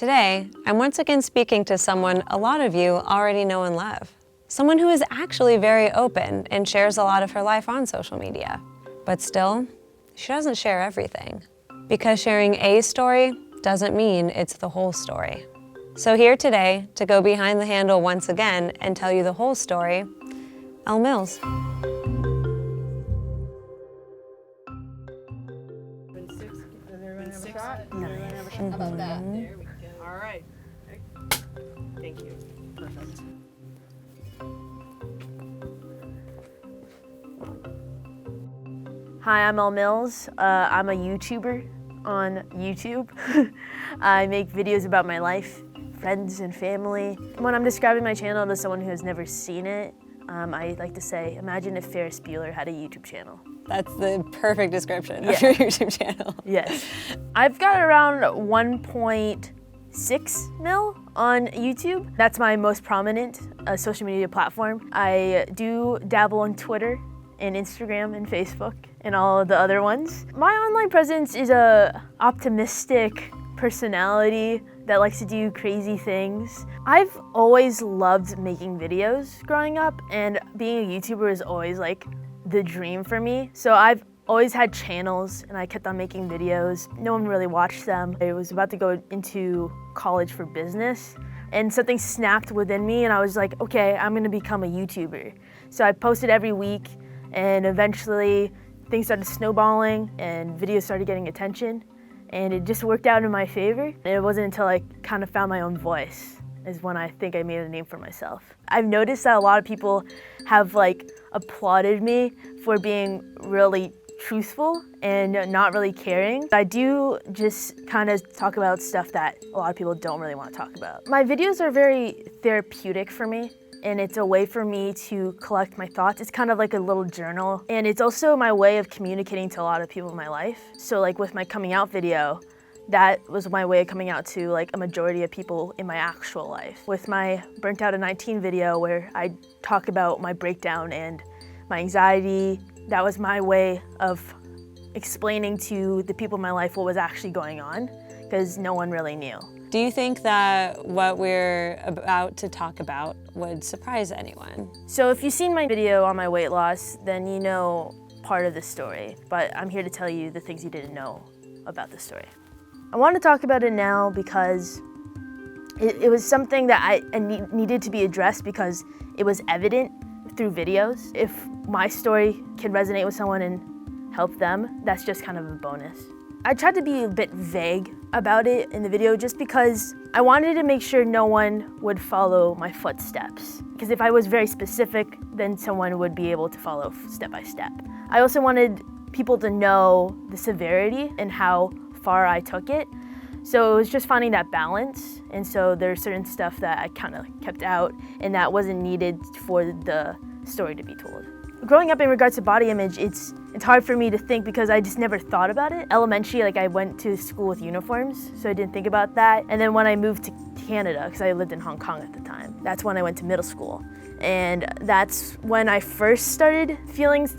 Today, I'm once again speaking to someone a lot of you already know and love. Someone who is actually very open and shares a lot of her life on social media. But still, she doesn't share everything. Because sharing a story doesn't mean it's the whole story. So here today, to go behind the handle once again and tell you the whole story, Elle Mills. How about that? There we go. All right. Thank you. Perfect. Hi, I'm Elle Mills. I'm a YouTuber on YouTube. I make videos about my life, friends, and family. When I'm describing my channel to someone who has never seen it, I like to say, imagine if Ferris Bueller had a YouTube channel. That's the perfect description of your YouTube channel. Yes. I've got around 1.6 mil on YouTube. That's my most prominent social media platform. I do dabble on Twitter and Instagram and Facebook and all of the other ones. My online presence is a optimistic personality that likes to do crazy things. I've always loved making videos growing up, and being a YouTuber is always like the dream for me. So I've always had channels and I kept on making videos. No one really watched them. I was about to go into college for business and something snapped within me and I was like, okay, I'm gonna become a YouTuber. So I posted every week and eventually things started snowballing and videos started getting attention and it just worked out in my favor. And it wasn't until I kind of found my own voice is when I think I made a name for myself. I've noticed that a lot of people have like applauded me for being really truthful and not really caring. I do just kind of talk about stuff that a lot of people don't really want to talk about. My videos are very therapeutic for me and it's a way for me to collect my thoughts. It's kind of like a little journal and it's also my way of communicating to a lot of people in my life. So like with my coming out video, that was my way of coming out to like a majority of people in my actual life. With my Burnt Out at 19 video where I talk about my breakdown and my anxiety, that was my way of explaining to the people in my life what was actually going on because no one really knew. Do you think that what we're about to talk about would surprise anyone? So if you've seen my video on my weight loss, then you know part of the story, but I'm here to tell you the things you didn't know about the story. I want to talk about it now because it was something that I needed to be addressed because it was evident through videos. If my story can resonate with someone and help them, that's just kind of a bonus. I tried to be a bit vague about it in the video just because I wanted to make sure no one would follow my footsteps. Because if I was very specific, then someone would be able to follow step by step. I also wanted people to know the severity and how far I took it. So it was just finding that balance. And so there's certain stuff that I kind of kept out and that wasn't needed for the story to be told. Growing up in regards to body image, it's hard for me to think because I just never thought about it. Elementary, like I went to school with uniforms, so I didn't think about that. And then when I moved to Canada, because I lived in Hong Kong at the time, that's when I went to middle school. And that's when I first started feeling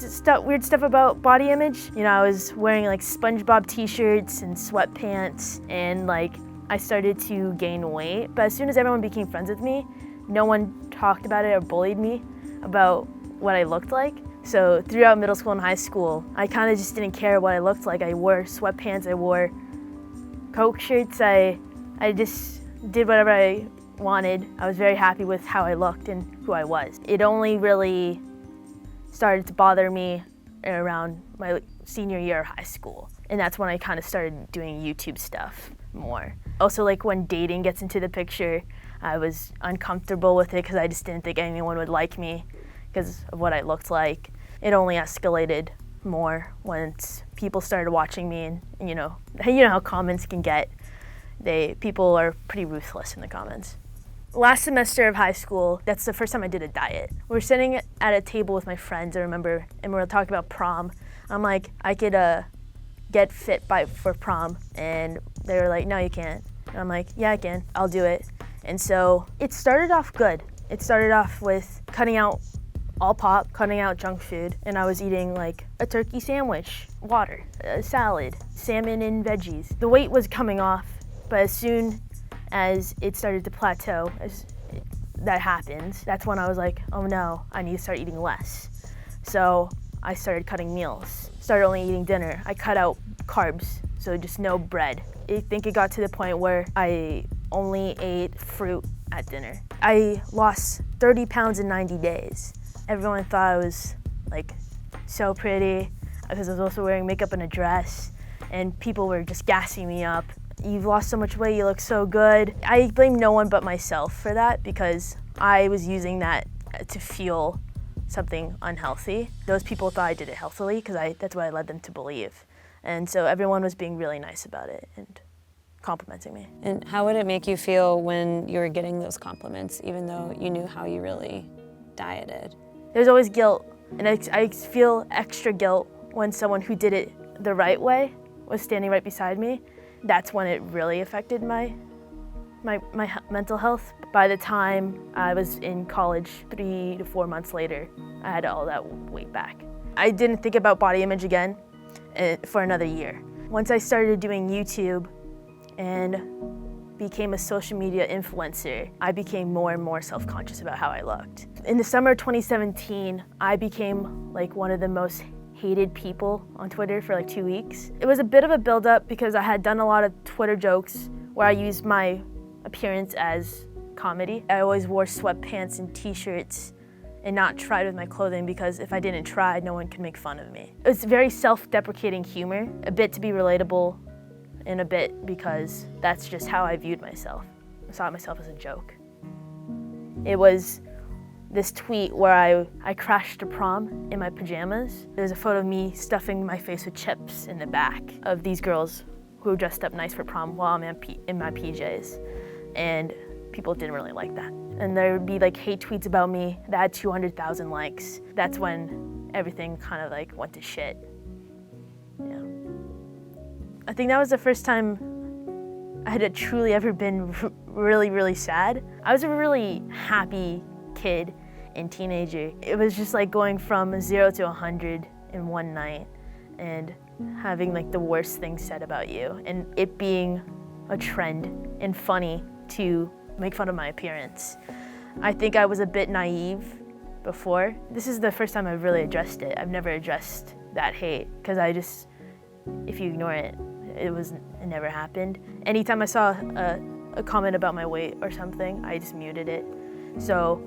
weird stuff about body image. You know, I was wearing like SpongeBob t-shirts and sweatpants and like I started to gain weight. But as soon as everyone became friends with me, no one talked about it or bullied me about what I looked like. So throughout middle school and high school, I kind of just didn't care what I looked like. I wore sweatpants, I wore Coke shirts, I just did whatever I wanted. I was very happy with how I looked and who I was. It only really started to bother me around my senior year of high school. And that's when I kind of started doing YouTube stuff more. Also like when dating gets into the picture, I was uncomfortable with it because I just didn't think anyone would like me because of what I looked like. It only escalated more once people started watching me and you know how comments can get. People are pretty ruthless in the comments. Last semester of high school, that's the first time I did a diet. We were sitting at a table with my friends, I remember, and we were talking about prom. I'm like, I could get fit for prom, and they were like, no, you can't. And I'm like, yeah, I can, I'll do it. And so it started off good. It started off with cutting out all pop, cutting out junk food, and I was eating like a turkey sandwich, water, a salad, salmon and veggies. The weight was coming off, but as soon as it started to plateau, as that happened, that's when I was like, oh no, I need to start eating less. So I started cutting meals, started only eating dinner. I cut out carbs, so just no bread. I think it got to the point where I only ate fruit at dinner. I lost 30 pounds in 90 days. Everyone thought I was like so pretty because I was also wearing makeup and a dress, and people were just gassing me up. You've lost so much weight, you look so good. I blame no one but myself for that because I was using that to fuel something unhealthy. Those people thought I did it healthily because that's what I led them to believe. And so everyone was being really nice about it and complimenting me. And how would it make you feel when you were getting those compliments, even though you knew how you really dieted? There's always guilt, and I feel extra guilt when someone who did it the right way was standing right beside me. That's when it really affected my mental health. By the time I was in college, 3 to 4 months later, I had all that weight back. I didn't think about body image again for another year. Once I started doing YouTube and became a social media influencer, I became more and more self-conscious about how I looked. In the summer of 2017, I became like one of the most hated people on Twitter for like 2 weeks. It was a bit of a build-up because I had done a lot of Twitter jokes where I used my appearance as comedy. I always wore sweatpants and t-shirts and not tried with my clothing because if I didn't try, no one could make fun of me. It was very self-deprecating humor, a bit to be relatable and a bit because that's just how I viewed myself. I saw myself as a joke. It was this tweet where I crashed to prom in my pajamas. There's a photo of me stuffing my face with chips in the back of these girls who were dressed up nice for prom while I'm in my PJs. And people didn't really like that. And there would be like hate tweets about me that had 200,000 likes. That's when everything kind of like went to shit. Yeah. I think that was the first time I had truly ever been really, really sad. I was a really happy kid and teenager. It was just like going from 0 to 100 in one night and having like the worst things said about you and it being a trend and funny to make fun of my appearance. I think I was a bit naive before. This is the first time I've really addressed it. I've never addressed that hate because if you ignore it, it never happened. Anytime I saw a comment about my weight or something, I just muted it. So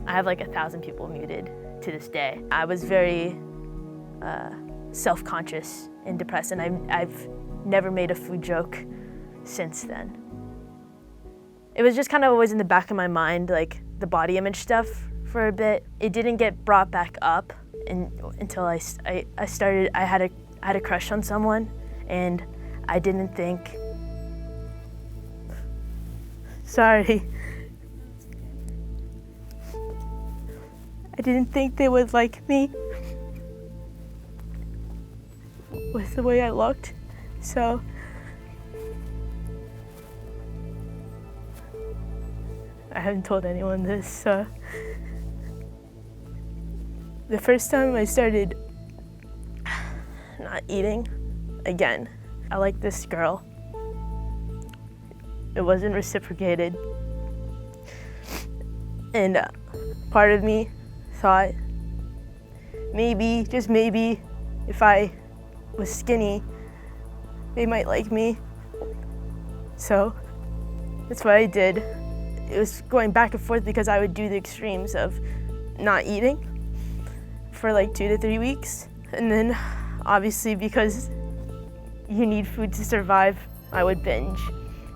I have like 1,000 people muted to this day. I was very self-conscious and depressed, and I've never made a food joke since then. It was just kind of always in the back of my mind, like the body image stuff for a bit. It didn't get brought back up until I had a crush on someone, and I didn't think, sorry. I didn't think they would like me with the way I looked, so I haven't told anyone this. The first time I started not eating again, I liked this girl. It wasn't reciprocated. And part of me thought maybe, just maybe, if I was skinny, they might like me. So that's what I did. It was going back and forth because I would do the extremes of not eating for like 2 to 3 weeks. And then obviously because you need food to survive, I would binge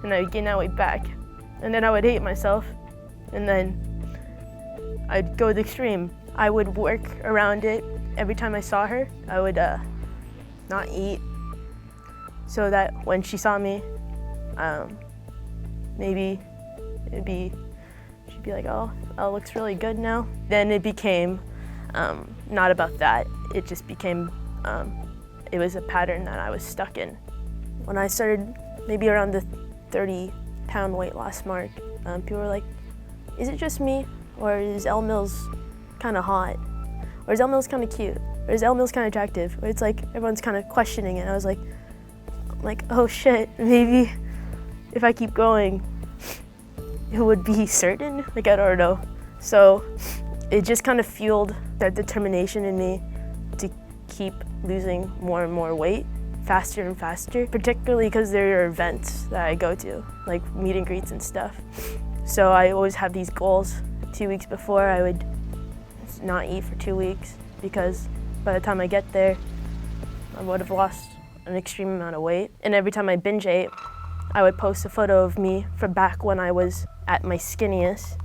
and I would gain that weight back. And then I would hate myself. And then I'd go the extreme. I would work around it. Every time I saw her, I would not eat so that when she saw me, maybe she'd be like, oh, Elle looks really good now. Then it became not about that. It just became, it was a pattern that I was stuck in. When I started maybe around the 30-pound weight loss mark, people were like, is it just me? Or is Elle Mills kind of hot? Or is Elle Mills kind of cute? Or is Elle Mills kind of attractive? Or it's like everyone's kind of questioning it. I was like, oh shit, maybe if I keep going, it would be certain, like I don't know. So it just kind of fueled that determination in me to keep losing more and more weight, faster and faster, particularly because there are events that I go to, like meet and greets and stuff. So I always have these goals. 2 weeks before, I would not eat for 2 weeks because by the time I get there, I would have lost an extreme amount of weight. And every time I binge ate, I would post a photo of me from back when I was at my skinniest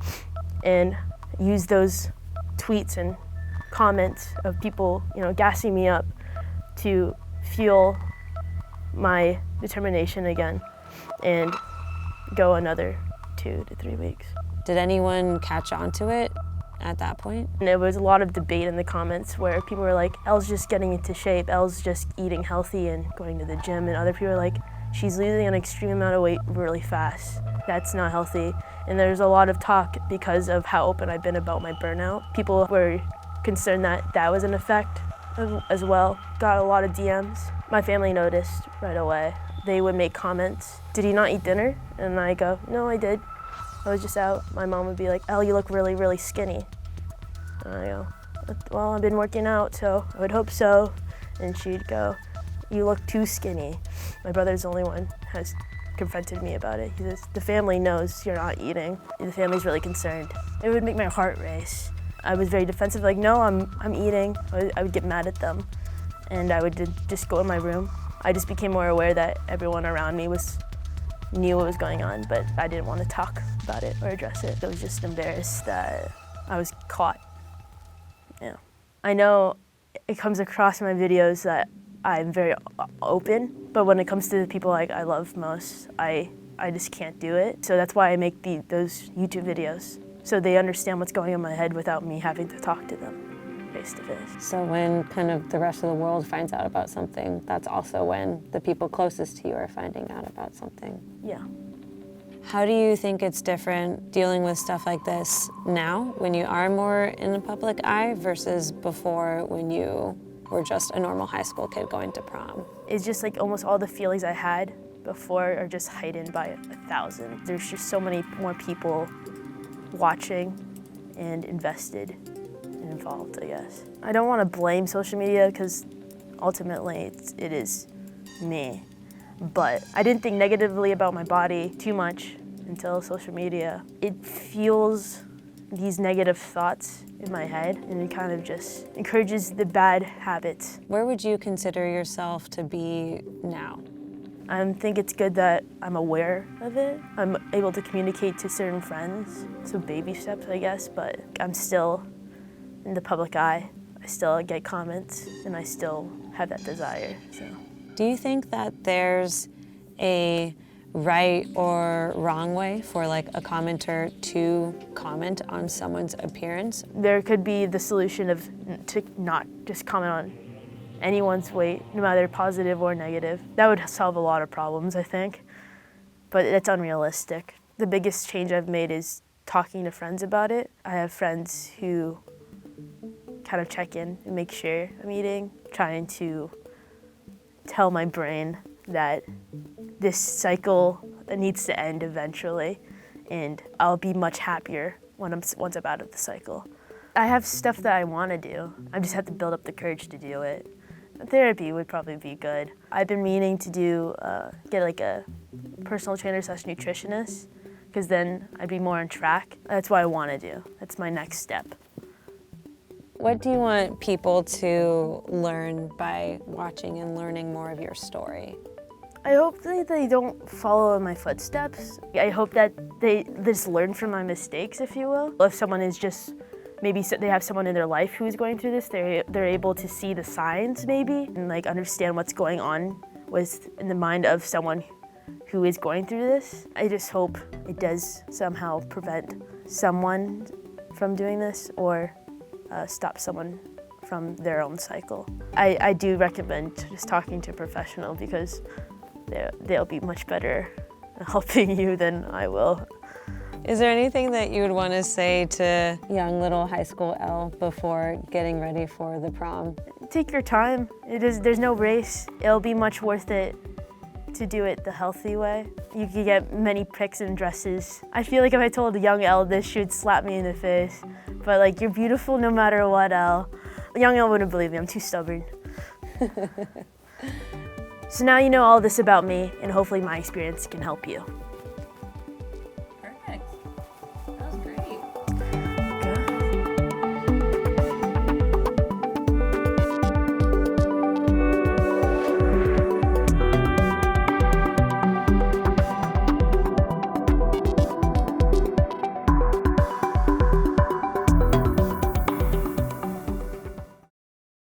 and use those tweets and comments of people, gassing me up to fuel my determination again and go another 2 to 3 weeks. Did anyone catch on to it at that point? And there was a lot of debate in the comments where people were like, Elle's just getting into shape, Elle's just eating healthy and going to the gym, and other people were like, she's losing an extreme amount of weight really fast. That's not healthy. And there's a lot of talk because of how open I've been about my burnout. People were concerned that that was an effect as well. Got a lot of DMs. My family noticed right away. They would make comments, did you not eat dinner? And I go, no, I did. I was just out. My mom would be like, Elle, you look really, really skinny. And I go, well, I've been working out, so I would hope so. And she'd go, you look too skinny. My brother's the only one has confronted me about it. He says, the family knows you're not eating. The family's really concerned. It would make my heart race. I was very defensive, like, no, I'm eating. I would get mad at them. And I would just go in my room. I just became more aware that everyone around me knew what was going on, but I didn't want to talk about it or address it. I was just embarrassed that I was caught. Yeah. I know it comes across in my videos that I'm very open, but when it comes to the people I love most, I just can't do it. So that's why I make those YouTube videos, so they understand what's going on in my head without me having to talk to them face to face. So when kind of the rest of the world finds out about something, that's also when the people closest to you are finding out about something. Yeah. How do you think it's different dealing with stuff like this now, when you are more in the public eye, versus before when you were just a normal high school kid going to prom? It's just like almost all the feelings I had before are just heightened by 1,000. There's just so many more people watching and invested and involved, I guess. I don't want to blame social media because ultimately it is me. But I didn't think negatively about my body too much until social media. It fuels these negative thoughts in my head, and it kind of just encourages the bad habits. Where would you consider yourself to be now? I think it's good that I'm aware of it. I'm able to communicate to certain friends. So baby steps, I guess, but I'm still in the public eye. I still get comments, and I still have that desire, so. Do you think that there's a right or wrong way for like a commenter to comment on someone's appearance? There could be the solution of to not just comment on anyone's weight, no matter positive or negative. That would solve a lot of problems, I think, but it's unrealistic. The biggest change I've made is talking to friends about it. I have friends who kind of check in and make sure I'm eating, trying to tell my brain that this cycle needs to end eventually, and I'll be much happier once I'm out of the cycle. I have stuff that I want to do. I just have to build up the courage to do it. Therapy would probably be good. I've been meaning to get like a personal trainer / nutritionist, because then I'd be more on track. That's what I want to do. That's my next step. What do you want people to learn by watching and learning more of your story? I hope that they don't follow in my footsteps. I hope that they just learn from my mistakes, if you will. If someone is just, maybe they have someone in their life who's going through this, they're able to see the signs maybe, and like understand what's going on in the mind of someone who is going through this. I just hope it does somehow prevent someone from doing this, or stop someone from their own cycle. I do recommend just talking to a professional, because they'll be much better at helping you than I will. Is there anything that you would want to say to young little high school Elle before getting ready for the prom? Take your time. There's no race. It'll be much worth it to do it the healthy way. You could get many pricks and dresses. I feel like if I told a young Elle this, she would slap me in the face. But like, you're beautiful no matter what, Elle. Young Elle wouldn't believe me, I'm too stubborn. So now you know all this about me, and hopefully my experience can help you.